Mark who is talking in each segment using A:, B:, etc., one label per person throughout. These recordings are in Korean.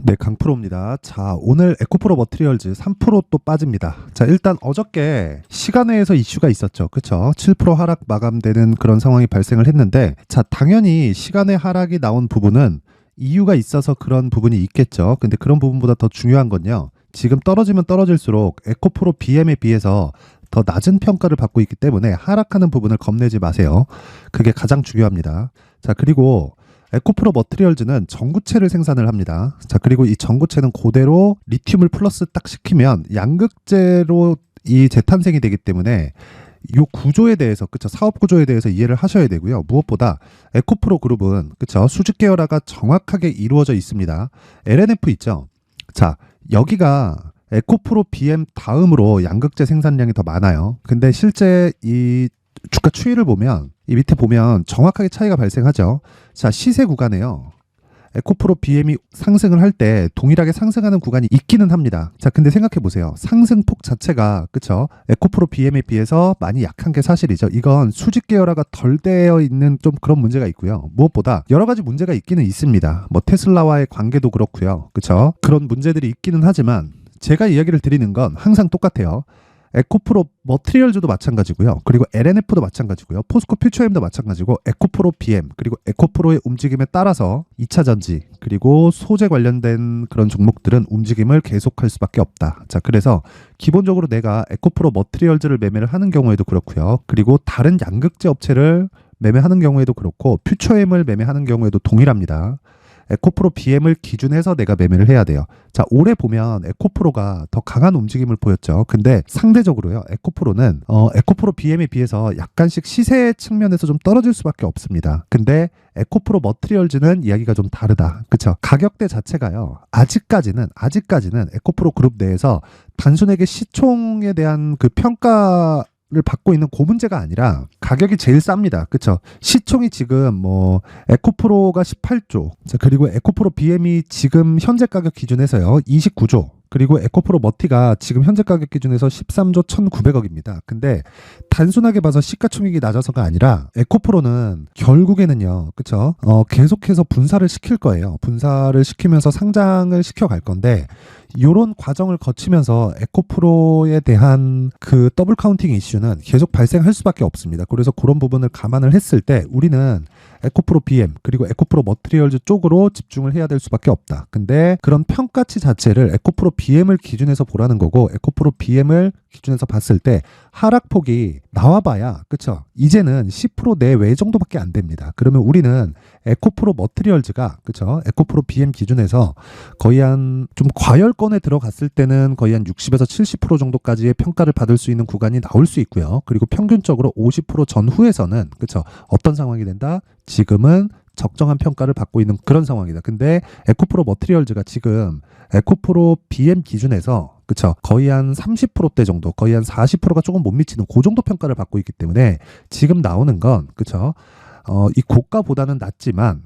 A: 네, 강프로입니다. 자, 오늘 에코프로 머티리얼즈 3% 또 빠집니다. 자, 일단 어저께 시간외에서 이슈가 있었죠. 그쵸? 7% 하락 마감되는 그런 상황이 발생을 했는데, 자, 당연히 시간외 하락이 나온 부분은 이유가 있어서 그런 부분이 있겠죠. 근데 그런 부분보다 더 중요한 건요, 지금 떨어지면 떨어질수록 에코프로 BM에 비해서 더 낮은 평가를 받고 있기 때문에 하락하는 부분을 겁내지 마세요. 그게 가장 중요합니다. 자, 그리고 에코프로 머티리얼즈는 전구체를 생산을 합니다. 자, 그리고 이 전구체는 그대로 리튬을 플러스 딱 시키면 양극재로 이 재탄생이 되기 때문에 이 구조에 대해서, 그쵸, 사업 구조에 대해서 이해를 하셔야 되고요. 무엇보다 에코프로 그룹은, 그쵸, 수직 계열화가 정확하게 이루어져 있습니다. LNF 있죠. 자, 여기가 에코프로 BM 다음으로 양극재 생산량이 더 많아요. 근데 실제 이 주가 추이를 보면, 이 밑에 보면 정확하게 차이가 발생하죠. 자, 시세 구간에요, 에코프로 BM이 상승을 할 때 동일하게 상승하는 구간이 있기는 합니다. 자, 근데 생각해 보세요. 상승폭 자체가, 그쵸, 에코프로 BM에 비해서 많이 약한 게 사실이죠. 이건 수직 계열화가 덜 되어 있는 좀 그런 문제가 있고요. 무엇보다 여러 가지 문제가 있기는 있습니다. 뭐 테슬라와의 관계도 그렇고요. 그쵸? 그런 문제들이 있기는 하지만 제가 이야기를 드리는 건 항상 똑같아요. 에코프로 머티리얼즈도 마찬가지고요. 그리고 LNF도 마찬가지고요. 포스코 퓨처엠도 마찬가지고, 에코프로 BM, 그리고 에코프로의 움직임에 따라서 2차 전지, 그리고 소재 관련된 그런 종목들은 움직임을 계속할 수밖에 없다. 자, 그래서 기본적으로 내가 에코프로 머티리얼즈를 매매를 하는 경우에도 그렇고요. 그리고 다른 양극재 업체를 매매하는 경우에도 그렇고, 퓨처엠을 매매하는 경우에도 동일합니다. 에코프로 BM을 기준해서 내가 매매를 해야 돼요. 자, 올해 보면 에코프로가 더 강한 움직임을 보였죠. 근데 상대적으로요, 에코프로는 에코프로 BM에 비해서 약간씩 시세 측면에서 좀 떨어질 수밖에 없습니다. 근데 에코프로 머티리얼즈는 이야기가 좀 다르다. 그쵸? 가격대 자체가요, 아직까지는 에코프로 그룹 내에서 단순하게 시총에 대한 그 평가 를 받고 있는 그 문제가 아니라 가격이 제일 쌉니다. 그쵸? 시총이 지금 뭐 에코프로가 18조, 자, 그리고 에코프로 BM이 지금 현재 가격 기준에서요 29조, 그리고 에코프로 머티가 지금 현재 가격 기준에서 13조 1,900억입니다. 근데 단순하게 봐서 시가총액이 낮아서가 아니라 에코프로는 결국에는요, 그쵸? 계속해서 분사를 시킬 거예요. 분사를 시키면서 상장을 시켜갈 건데, 이런 과정을 거치면서 에코프로에 대한 그 더블 카운팅 이슈는 계속 발생할 수밖에 없습니다. 그래서 그런 부분을 감안을 했을 때 우리는 에코프로 BM 그리고 에코프로 머티리얼즈 쪽으로 집중을 해야 될 수밖에 없다. 근데 그런 평가치 자체를 에코프로 BM을 기준해서 보라는 거고, 에코프로 BM을 기준에서 봤을 때 하락폭이 나와봐야, 그쵸, 이제는 10% 내외 정도밖에 안 됩니다. 그러면 우리는 에코프로 머티리얼즈가, 그쵸, 에코프로 BM 기준에서 거의 한 좀 과열권에 들어갔을 때는 거의 한 60에서 70% 정도까지의 평가를 받을 수 있는 구간이 나올 수 있고요. 그리고 평균적으로 50% 전후에서는, 그쵸, 어떤 상황이 된다? 지금은 적정한 평가를 받고 있는 그런 상황이다. 근데 에코프로 머티리얼즈가 지금 에코프로 BM 기준에서, 그쵸, 거의 한 30%대 정도, 거의 한 40%가 조금 못 미치는 그 정도 평가를 받고 있기 때문에 지금 나오는 건, 그쵸, 이 고가보다는 낮지만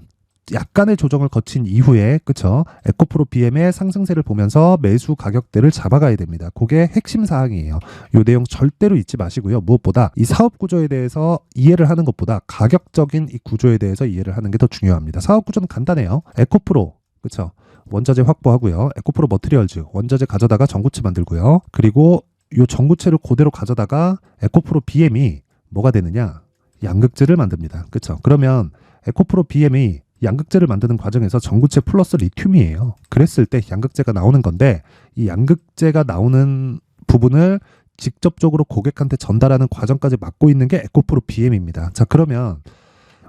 A: 약간의 조정을 거친 이후에, 그쵸, 에코프로 BM의 상승세를 보면서 매수 가격대를 잡아가야 됩니다. 그게 핵심 사항이에요. 이 내용 절대로 잊지 마시고요. 무엇보다 이 사업 구조에 대해서 이해를 하는 것보다 가격적인 이 구조에 대해서 이해를 하는 게 더 중요합니다. 사업 구조는 간단해요. 에코프로, 그쵸, 원자재 확보하고요. 에코프로 머티리얼즈, 원자재 가져다가 전구체 만들고요. 그리고 이 전구체를 그대로 가져다가 에코프로 BM이 뭐가 되느냐? 양극재를 만듭니다. 그쵸? 그러면 에코프로 BM이 양극재를 만드는 과정에서 전구체 플러스 리튬이에요. 그랬을 때 양극재가 나오는 건데, 이 양극재가 나오는 부분을 직접적으로 고객한테 전달하는 과정까지 맡고 있는 게 에코프로 BM입니다. 자, 그러면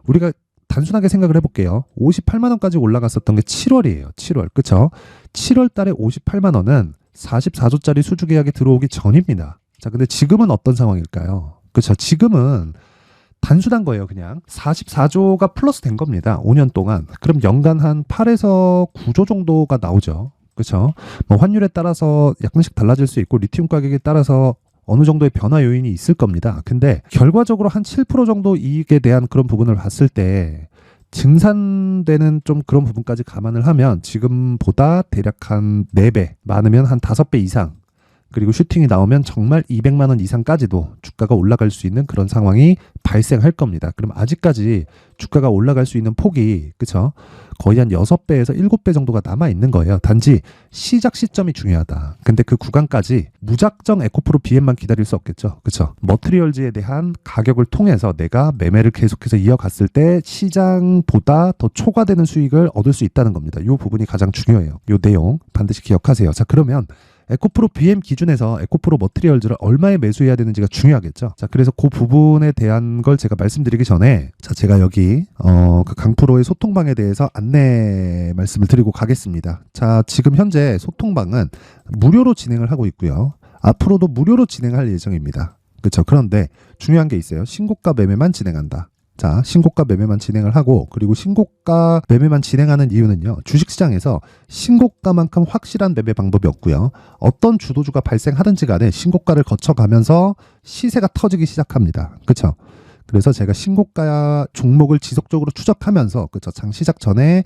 A: 우리가 단순하게 생각을 해볼게요. 58만 원까지 올라갔었던 게 7월이에요. 7월. 그쵸? 7월 달에 58만 원은 44조짜리 수주 계약이 들어오기 전입니다. 자, 근데 지금은 어떤 상황일까요? 그쵸? 지금은 단순한 거예요. 그냥 44조가 플러스 된 겁니다. 5년 동안. 그럼 연간 한 8에서 9조 정도가 나오죠. 그렇죠? 뭐 환율에 따라서 약간씩 달라질 수 있고, 리튬 가격에 따라서 어느 정도의 변화 요인이 있을 겁니다. 근데 결과적으로 한 7% 정도 이익에 대한 그런 부분을 봤을 때 증산되는 좀 그런 부분까지 감안을 하면 지금보다 대략 한 4배, 많으면 한 5배 이상 그리고 슈팅이 나오면 정말 200만 원 이상까지도 주가가 올라갈 수 있는 그런 상황이 발생할 겁니다. 그럼 아직까지 주가가 올라갈 수 있는 폭이 그쵸? 거의 한 6배에서 7배 정도가 남아 있는 거예요. 단지 시작 시점이 중요하다. 근데 그 구간까지 무작정 에코프로 BM만 기다릴 수 없겠죠. 그쵸? 머트리얼즈에 대한 가격을 통해서 내가 매매를 계속해서 이어갔을 때 시장보다 더 초과되는 수익을 얻을 수 있다는 겁니다. 이 부분이 가장 중요해요. 이 내용 반드시 기억하세요. 자, 그러면 에코프로 BM 기준에서 에코프로 머트리얼즈를 얼마에 매수해야 되는지가 중요하겠죠. 자, 그래서 그 부분에 대한 걸 제가 말씀드리기 전에 자, 제가 여기 그 강프로의 소통방에 대해서 안내 말씀을 드리고 가겠습니다. 자, 지금 현재 소통방은 무료로 진행을 하고 있고요. 앞으로도 무료로 진행할 예정입니다. 그렇죠. 그런데 중요한 게 있어요. 신고가 매매만 진행한다. 자, 신고가 매매만 진행을 하고 그리고 신고가 매매만 진행하는 이유는요. 주식시장에서 신고가만큼 확실한 매매 방법이 없고요. 어떤 주도주가 발생하든지 간에 신고가를 거쳐가면서 시세가 터지기 시작합니다. 그렇죠? 그래서 제가 신고가 종목을 지속적으로 추적하면서 그렇죠? 장 시작 전에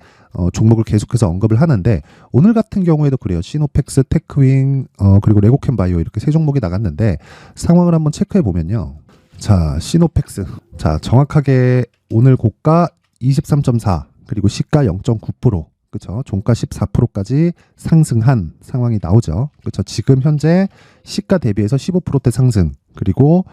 A: 종목을 계속해서 언급을 하는데 오늘 같은 경우에도 그래요. 시노펙스, 테크윙, 그리고 레고캠바이오 이렇게 세 종목이 나갔는데 상황을 한번 체크해 보면요. 자, 시노펙스. 자, 정확하게 오늘 고가 23.4 그리고 시가 0.9% 그쵸? 종가 14%까지 상승한 상황이 나오죠. 그쵸? 지금 현재 시가 대비해서 15%대 상승 그리고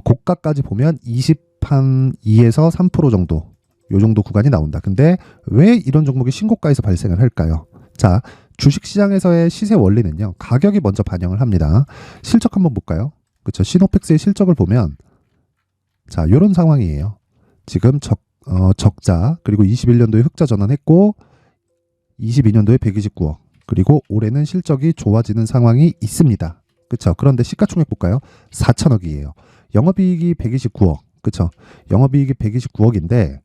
A: 고가까지 보면 20한2에서 3% 정도 요 정도 구간이 나온다. 근데 왜 이런 종목이 신고가에서 발생을 할까요? 자, 주식시장에서의 시세 원리는요. 가격이 먼저 반영을 합니다. 실적 한번 볼까요? 그렇죠. 시노펙스의 실적을 보면 자, 요런 상황이에요. 지금 적자 그리고 21년도에 흑자 전환했고 22년도에 129억 그리고 올해는 실적이 좋아지는 상황이 있습니다. 그렇죠. 그런데 시가총액 볼까요? 4천억이에요. 영업이익이 129억. 그렇죠. 영업이익이 129억인데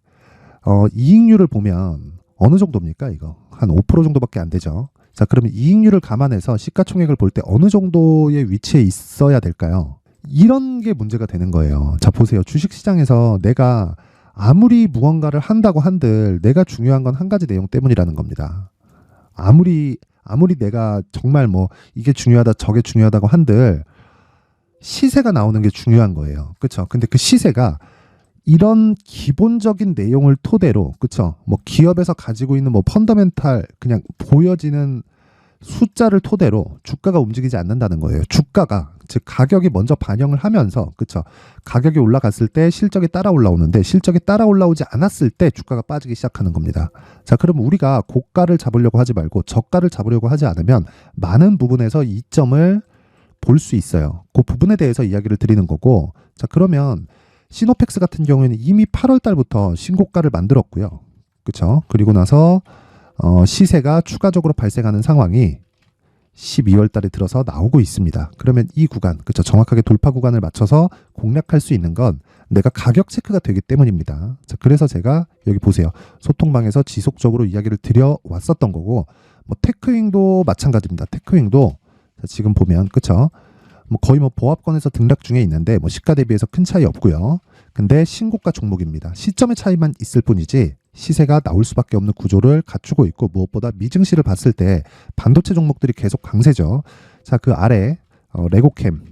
A: 이익률을 보면 어느 정도입니까? 이거 한 5% 정도밖에 안 되죠. 자, 그러면 이익률을 감안해서 시가총액을 볼 때 어느 정도의 위치에 있어야 될까요? 이런 게 문제가 되는 거예요. 자, 보세요. 주식시장에서 내가 아무리 무언가를 한다고 한들 내가 중요한 건 한 가지 내용 때문이라는 겁니다. 아무리 내가 정말 뭐 이게 중요하다 저게 중요하다고 한들 시세가 나오는 게 중요한 거예요. 그렇죠? 근데 그 시세가 이런 기본적인 내용을 토대로 그쵸 뭐 기업에서 가지고 있는 뭐 펀더멘탈 그냥 보여지는 숫자를 토대로 주가가 움직이지 않는다는 거예요. 주가가 즉 가격이 먼저 반영을 하면서 그쵸 가격이 올라갔을 때 실적이 따라 올라오는데 실적이 따라 올라오지 않았을 때 주가가 빠지기 시작하는 겁니다. 자, 그럼 우리가 고가를 잡으려고 하지 말고 저가를 잡으려고 하지 않으면 많은 부분에서 이점을 볼 수 있어요. 그 부분에 대해서 이야기를 드리는 거고 자, 그러면 시노펙스 같은 경우에는 이미 8월 달부터 신고가를 만들었고요. 그렇죠? 그리고 나서 시세가 추가적으로 발생하는 상황이 12월 달에 들어서 나오고 있습니다. 그러면 이 구간, 그렇죠? 정확하게 돌파 구간을 맞춰서 공략할 수 있는 건 내가 가격 체크가 되기 때문입니다. 자, 그래서 제가 여기 보세요. 소통방에서 지속적으로 이야기를 드려왔었던 거고 뭐 테크윙도 마찬가지입니다. 테크윙도 지금 보면 그렇죠? 뭐 거의 뭐 보합권에서 등락 중에 있는데 뭐 시가 대비해서 큰 차이 없고요. 근데 신고가 종목입니다. 시점의 차이만 있을 뿐이지 시세가 나올 수밖에 없는 구조를 갖추고 있고 무엇보다 미증시를 봤을 때 반도체 종목들이 계속 강세죠. 자, 그 아래 레고캠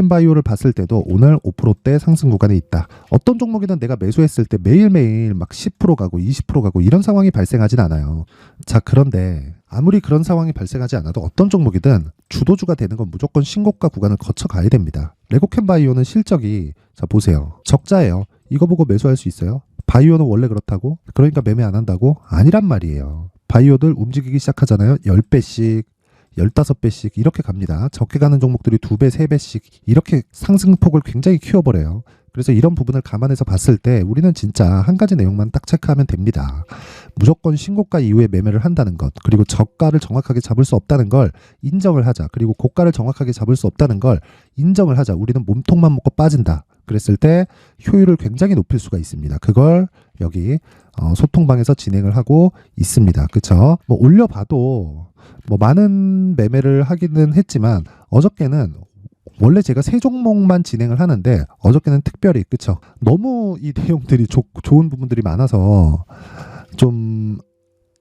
A: 바이오를 봤을 때도 오늘 5%대 상승 구간에 있다. 어떤 종목이든 내가 매수했을 때 매일매일 막 10% 가고 20% 가고 이런 상황이 발생하진 않아요. 자, 그런데 아무리 그런 상황이 발생하지 않아도 어떤 종목이든 주도주가 되는 건 무조건 신고가 구간을 거쳐 가야 됩니다. 레고캠 바이오는 실적이 자, 보세요. 적자예요. 이거 보고 매수할 수 있어요? 바이오는 원래 그렇다고? 그러니까 매매 안 한다고? 아니란 말이에요. 바이오들 움직이기 시작하잖아요. 10배씩 15배씩 이렇게 갑니다. 적게 가는 종목들이 2배, 3배씩 이렇게 상승폭을 굉장히 키워버려요. 그래서 이런 부분을 감안해서 봤을 때 우리는 진짜 한 가지 내용만 딱 체크하면 됩니다. 무조건 신고가 이후에 매매를 한다는 것, 그리고 저가를 정확하게 잡을 수 없다는 걸 인정을 하자. 그리고 고가를 정확하게 잡을 수 없다는 걸 인정을 하자. 우리는 몸통만 먹고 빠진다. 그랬을 때 효율을 굉장히 높일 수가 있습니다. 그걸 여기 소통방에서 진행을 하고 있습니다. 그쵸? 뭐 올려봐도 뭐 많은 매매를 하기는 했지만 어저께는 원래 제가 세 종목만 진행을 하는데 어저께는 특별히 그쵸? 너무 이 내용들이 좋은 부분들이 많아서 좀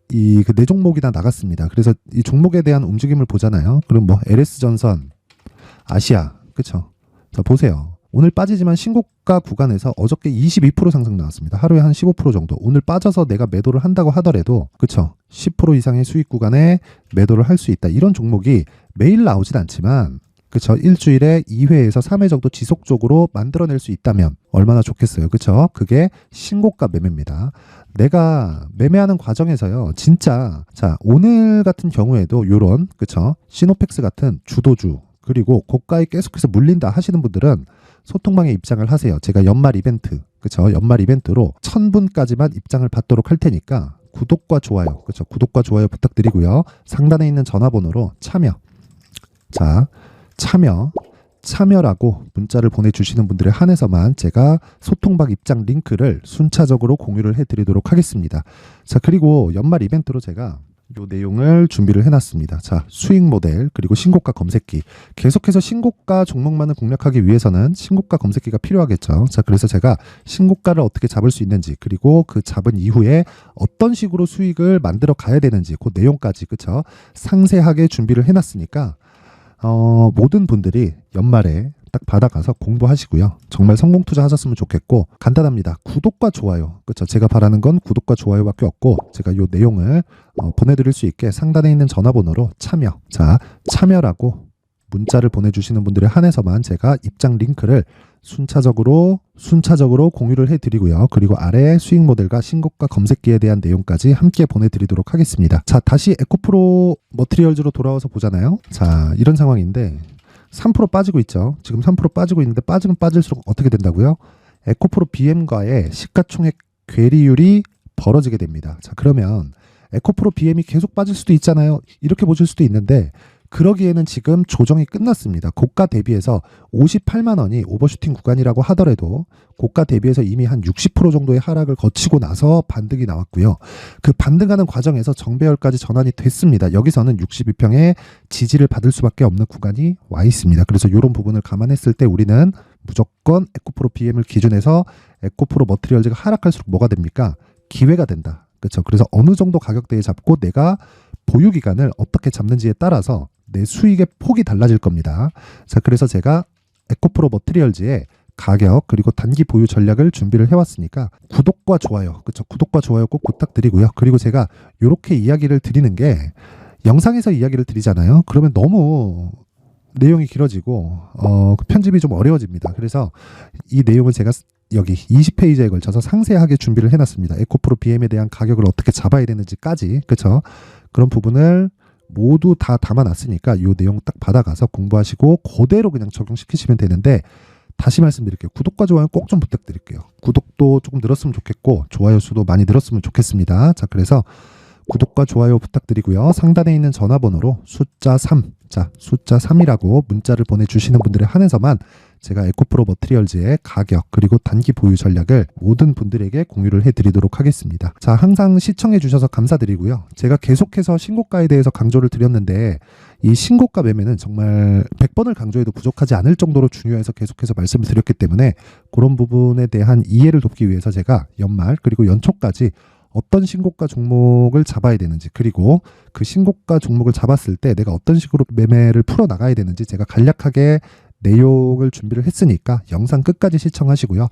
A: 그 네 종목이 다 나갔습니다. 그래서 이 종목에 대한 움직임을 보잖아요. 그럼 뭐 LS전선, 아시아, 그쵸? 자, 보세요. 오늘 빠지지만 신고가 구간에서 어저께 22% 상승 나왔습니다. 하루에 한 15% 정도. 오늘 빠져서 내가 매도를 한다고 하더라도, 그쵸? 10% 이상의 수익 구간에 매도를 할 수 있다. 이런 종목이 매일 나오진 않지만, 그쵸? 일주일에 2회에서 3회 정도 지속적으로 만들어낼 수 있다면 얼마나 좋겠어요. 그쵸? 그게 신고가 매매입니다. 내가 매매하는 과정에서요, 진짜, 자, 오늘 같은 경우에도 요런, 그쵸? 시노펙스 같은 주도주, 그리고 고가에 계속해서 물린다 하시는 분들은 소통방에 입장을 하세요. 제가 연말 이벤트, 그쵸? 연말 이벤트로 1000분까지만 입장을 받도록 할 테니까 구독과 좋아요, 그쵸? 구독과 좋아요 부탁드리고요. 상단에 있는 전화번호로 참여. 자, 참여라고 문자를 보내주시는 분들에 한해서만 제가 소통방 입장 링크를 순차적으로 공유를 해드리도록 하겠습니다. 자, 그리고 연말 이벤트로 제가 요 내용을 준비를 해놨습니다. 자, 수익 모델 그리고 신고가 검색기. 계속해서 신고가 종목만을 공략하기 위해서는 신고가 검색기가 필요하겠죠. 자, 그래서 제가 신고가를 어떻게 잡을 수 있는지, 그리고 그 잡은 이후에 어떤 식으로 수익을 만들어 가야 되는지, 그 내용까지, 그쵸? 상세하게 준비를 해놨으니까 모든 분들이 연말에 딱 받아가서 공부하시고요. 정말 성공 투자하셨으면 좋겠고, 간단합니다. 구독과 좋아요. 그렇죠? 제가 바라는 건 구독과 좋아요밖에 없고, 제가 요 내용을 보내드릴 수 있게 상단에 있는 전화번호로 참여. 자, 참여라고 문자를 보내주시는 분들에 한해서만 제가 입장 링크를 순차적으로 공유를 해드리고요. 그리고 아래 수익 모델과 신고가 검색기에 대한 내용까지 함께 보내드리도록 하겠습니다. 자, 다시 에코프로 머티리얼즈로 돌아와서 보잖아요. 자, 이런 상황인데 3% 빠지고 있죠. 지금 3% 빠지고 있는데 빠지면 빠질수록 어떻게 된다고요? 에코프로 BM과의 시가총액 괴리율이 벌어지게 됩니다. 자, 그러면 에코프로 BM이 계속 빠질 수도 있잖아요. 이렇게 보실 수도 있는데, 그러기에는 지금 조정이 끝났습니다. 고가 대비해서 58만 원이 오버슈팅 구간이라고 하더라도 고가 대비해서 이미 한 60% 정도의 하락을 거치고 나서 반등이 나왔고요. 그 반등하는 과정에서 정배열까지 전환이 됐습니다. 여기서는 62평의 지지를 받을 수밖에 없는 구간이 와 있습니다. 그래서 이런 부분을 감안했을 때 우리는 무조건 에코프로 BM을 기준해서 에코프로 머티리얼즈가 하락할수록 뭐가 됩니까? 기회가 된다. 그렇죠? 그래서 어느 정도 가격대에 잡고 내가 보유 기간을 어떻게 잡는지에 따라서 내 수익의 폭이 달라질 겁니다. 자, 그래서 제가 에코프로 머티리얼즈의 가격 그리고 단기 보유 전략을 준비를 해왔으니까 구독과 좋아요, 그렇죠? 구독과 좋아요 꼭 부탁드리고요. 그리고 제가 이렇게 이야기를 드리는 게, 영상에서 이야기를 드리잖아요. 그러면 너무 내용이 길어지고 편집이 좀 어려워집니다. 그래서 이 내용을 제가 여기 20페이지에 걸쳐서 상세하게 준비를 해놨습니다. 에코프로 BM에 대한 가격을 어떻게 잡아야 되는지까지, 그렇죠? 그런 부분을 모두 다 담아놨으니까 이 내용 딱 받아가서 공부하시고 그대로 그냥 적용시키시면 되는데, 다시 말씀드릴게요. 구독과 좋아요 꼭 좀 부탁드릴게요. 구독도 조금 늘었으면 좋겠고 좋아요 수도 많이 늘었으면 좋겠습니다. 자, 그래서 구독과 좋아요 부탁드리고요. 상단에 있는 전화번호로 숫자 3, 자, 숫자 3이라고 문자를 보내주시는 분들에 한해서만 제가 에코프로 머티리얼즈의 가격 그리고 단기 보유 전략을 모든 분들에게 공유를 해드리도록 하겠습니다. 자, 항상 시청해 주셔서 감사드리고요. 제가 계속해서 신고가에 대해서 강조를 드렸는데, 이 신고가 매매는 정말 100번을 강조해도 부족하지 않을 정도로 중요해서 계속해서 말씀을 드렸기 때문에 그런 부분에 대한 이해를 돕기 위해서 제가 연말 그리고 연초까지 어떤 신고가 종목을 잡아야 되는지, 그리고 그 신고가 종목을 잡았을 때 내가 어떤 식으로 매매를 풀어나가야 되는지 제가 간략하게 내용을 준비를 했으니까 영상 끝까지 시청하시고요.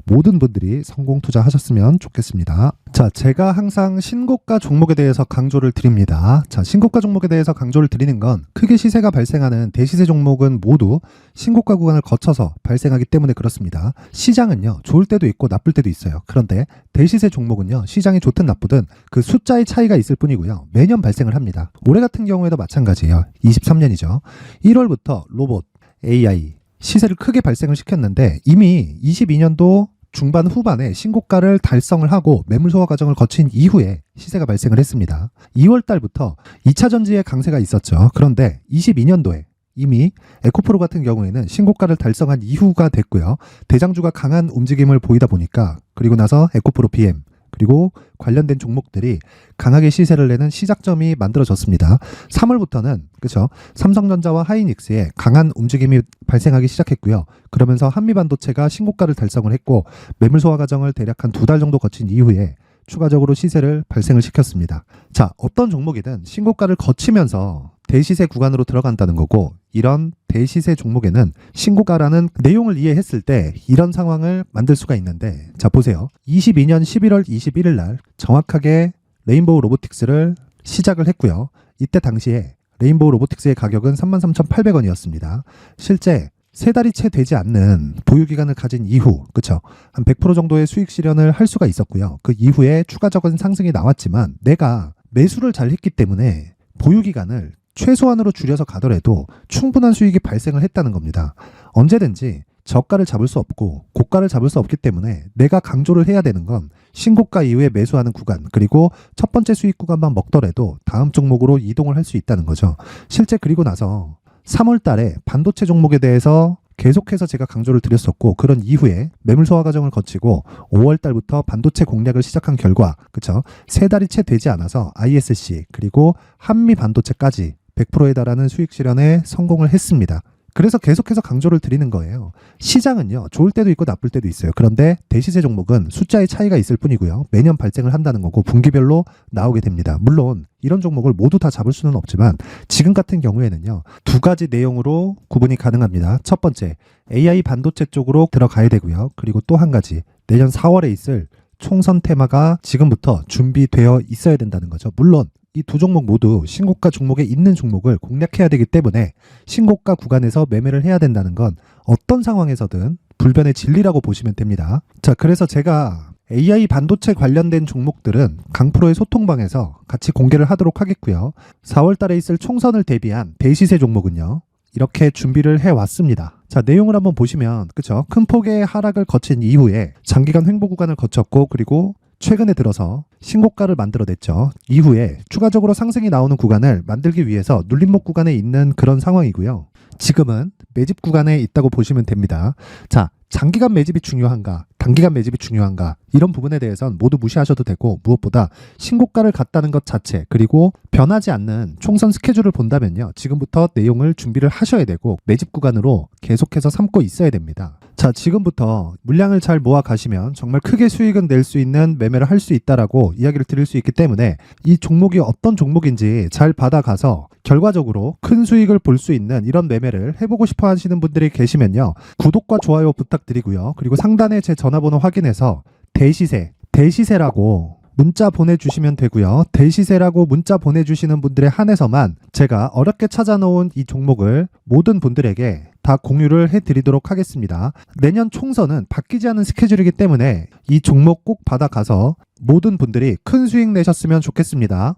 A: 모든 분들이 성공 투자하셨으면 좋겠습니다. 자, 제가 항상 신고가 종목에 대해서 강조를 드립니다. 자, 신고가 종목에 대해서 강조를 드리는 건 크게 시세가 발생하는 대시세 종목은 모두 신고가 구간을 거쳐서 발생하기 때문에 그렇습니다. 시장은요, 좋을 때도 있고 나쁠 때도 있어요. 그런데 대시세 종목은요, 시장이 좋든 나쁘든 그 숫자의 차이가 있을 뿐이고요. 매년 발생을 합니다. 올해 같은 경우에도 마찬가지예요. 23년이죠. 1월부터 로봇, AI 시세를 크게 발생을 시켰는데, 이미 22년도 중반 후반에 신고가를 달성을 하고 매물 소화 과정을 거친 이후에 시세가 발생을 했습니다. 2월 달부터 2차 전지의 강세가 있었죠. 그런데 22년도에 이미 에코프로 같은 경우에는 신고가를 달성한 이후가 됐고요. 대장주가 강한 움직임을 보이다 보니까, 그리고 나서 에코프로 BM 그리고 관련된 종목들이 강하게 시세를 내는 시작점이 만들어졌습니다. 3월부터는 그렇죠, 삼성전자와 하이닉스의 강한 움직임이 발생하기 시작했고요. 그러면서 한미반도체가 신고가를 달성을 했고 매물 소화 과정을 대략 한 2달 정도 거친 이후에 추가적으로 시세를 발생을 시켰습니다. 자, 어떤 종목이든 신고가를 거치면서 대시세 구간으로 들어간다는 거고, 이런 대시세 종목에는 신고가라는 내용을 이해했을 때 이런 상황을 만들 수가 있는데, 자 보세요. 22년 11월 21일 날 정확하게 레인보우 로보틱스를 시작을 했고요. 이때 당시에 레인보우 로보틱스의 가격은 33,800원이었습니다. 실제 세 달이 채 되지 않는 보유기간을 가진 이후, 그쵸? 한 100% 정도의 수익 실현을 할 수가 있었고요. 그 이후에 추가적인 상승이 나왔지만 내가 매수를 잘 했기 때문에 보유기간을 최소한으로 줄여서 가더라도 충분한 수익이 발생을 했다는 겁니다. 언제든지 저가를 잡을 수 없고 고가를 잡을 수 없기 때문에 내가 강조를 해야 되는 건 신고가 이후에 매수하는 구간, 그리고 첫 번째 수익 구간만 먹더라도 다음 종목으로 이동을 할 수 있다는 거죠. 실제 그리고 나서 3월 달에 반도체 종목에 대해서 계속해서 제가 강조를 드렸었고, 그런 이후에 매물 소화 과정을 거치고 5월 달부터 반도체 공략을 시작한 결과, 그쵸? 세 달이 채 되지 않아서 ISC 그리고 한미 반도체까지 100%에 달하는 수익 실현에 성공을 했습니다. 그래서 계속해서 강조를 드리는 거예요. 시장은요, 좋을 때도 있고 나쁠 때도 있어요. 그런데 대시세 종목은 숫자의 차이가 있을 뿐이고요. 매년 발생을 한다는 거고 분기별로 나오게 됩니다. 물론 이런 종목을 모두 다 잡을 수는 없지만 지금 같은 경우에는요, 두 가지 내용으로 구분이 가능합니다. 첫 번째, AI 반도체 쪽으로 들어가야 되고요. 그리고 또 한 가지, 내년 4월에 있을 총선 테마가 지금부터 준비되어 있어야 된다는 거죠. 물론 이 두 종목 모두 신고가 종목에 있는 종목을 공략해야 되기 때문에 신고가 구간에서 매매를 해야 된다는 건 어떤 상황에서든 불변의 진리라고 보시면 됩니다. 자, 그래서 제가 AI 반도체 관련된 종목들은 강프로의 소통방에서 같이 공개를 하도록 하겠고요. 4월 달에 있을 총선을 대비한 대시세 종목은요, 이렇게 준비를 해왔습니다. 자, 내용을 한번 보시면, 그쵸? 큰 폭의 하락을 거친 이후에 장기간 횡보 구간을 거쳤고, 그리고 최근에 들어서 신고가를 만들어냈죠. 이후에 추가적으로 상승이 나오는 구간을 만들기 위해서 눌림목 구간에 있는 그런 상황이고요. 지금은 매집 구간에 있다고 보시면 됩니다. 자, 장기간 매집이 중요한가, 단기간 매집이 중요한가, 이런 부분에 대해서는 모두 무시하셔도 되고, 무엇보다 신고가를 갔다는 것 자체, 그리고 변하지 않는 총선 스케줄을 본다면요, 지금부터 내용을 준비를 하셔야 되고 매집 구간으로 계속해서 삼고 있어야 됩니다. 자, 지금부터 물량을 잘 모아 가시면 정말 크게 수익은 낼 수 있는 매매를 할 수 있다라고 이야기를 드릴 수 있기 때문에 이 종목이 어떤 종목인지 잘 받아가서 결과적으로 큰 수익을 볼 수 있는 이런 매매를 해보고 싶어 하시는 분들이 계시면요, 구독과 좋아요 부탁드리고요. 그리고 상단에 제 전화번호 확인해서 대시세라고 문자 보내주시면 되고요. 대시세라고 문자 보내주시는 분들에 한해서만 제가 어렵게 찾아놓은 이 종목을 모든 분들에게 다 공유를 해드리도록 하겠습니다. 내년 총선은 바뀌지 않은 스케줄이기 때문에 이 종목 꼭 받아가서 모든 분들이 큰 수익 내셨으면 좋겠습니다.